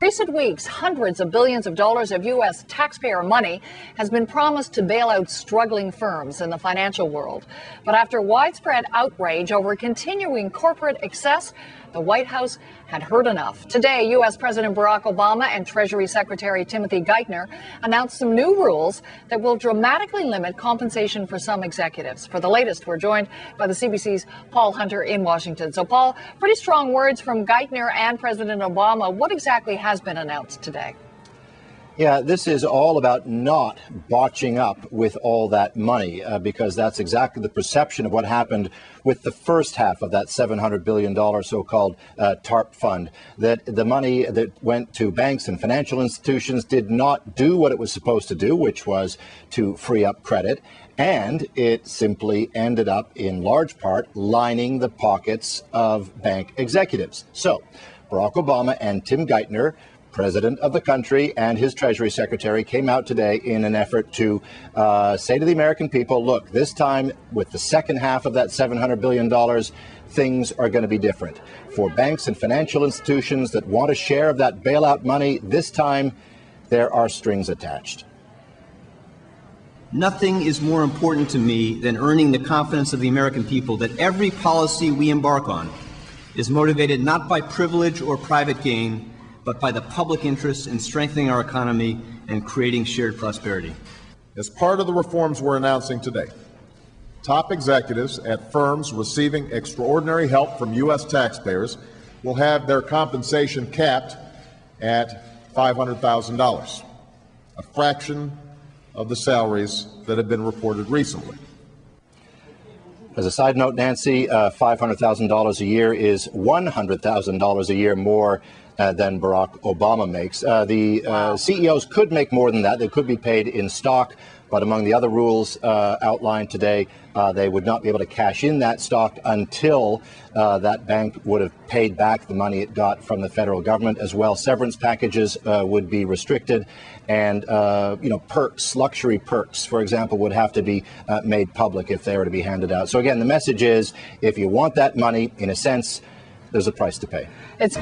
recent weeks, hundreds of billions of dollars of U.S. taxpayer money has been promised to bail out struggling firms in the financial world. But after widespread outrage over continuing corporate excess, the White House had heard enough. Today, U.S. President Barack Obama and Treasury Secretary Timothy Geithner announced some new rules that will dramatically limit compensation for some executives. For the latest, we're joined by the CBC's Paul Hunter in Washington. So, Paul, pretty strong words from Geithner and President Obama. What exactly has been announced today? Yeah, this is all about not botching up with all that money, because that's exactly the perception of what happened with the first half of that $700 billion so-called TARP fund, that the money that went to banks and financial institutions did not do what it was supposed to do, which was to free up credit. And it simply ended up, in large part, lining the pockets of bank executives. So Barack Obama and Tim Geithner, President of the country, and his Treasury Secretary came out today in an effort to say to the American people, look, this time with the second half of that $700 billion, things are going to be different. For banks and financial institutions that want a share of that bailout money, this time there are strings attached. Nothing is more important to me than earning the confidence of the American people that every policy we embark on is motivated not by privilege or private gain, but by the public interest in strengthening our economy and creating shared prosperity. As part of the reforms we're announcing today, top executives at firms receiving extraordinary help from U.S. taxpayers will have their compensation capped at $500,000, a fraction of the salaries that have been reported recently. As a side note, Nancy, $500,000 a year is $100,000 a year more than Barack Obama makes. The CEOs could make more than that. They could be paid in stock. But among the other rules outlined today, they would not be able to cash in that stock until that bank would have paid back the money it got from the federal government as well. Severance packages would be restricted, and perks, luxury perks, for example, would have to be made public if they were to be handed out. So again, the message is, if you want that money, in a sense, there's a price to pay. It's